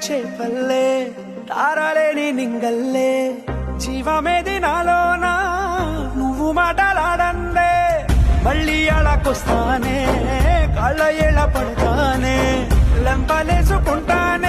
చేపల్లే తారాలేని నింగల్లే జీవమేది నాలోనా నువ్వు మాటలాడందే మళ్ళీ అలాకొస్తానే కాళ్ళ ఏళ్ళ పడతానే లెంపలేసుకుంటానే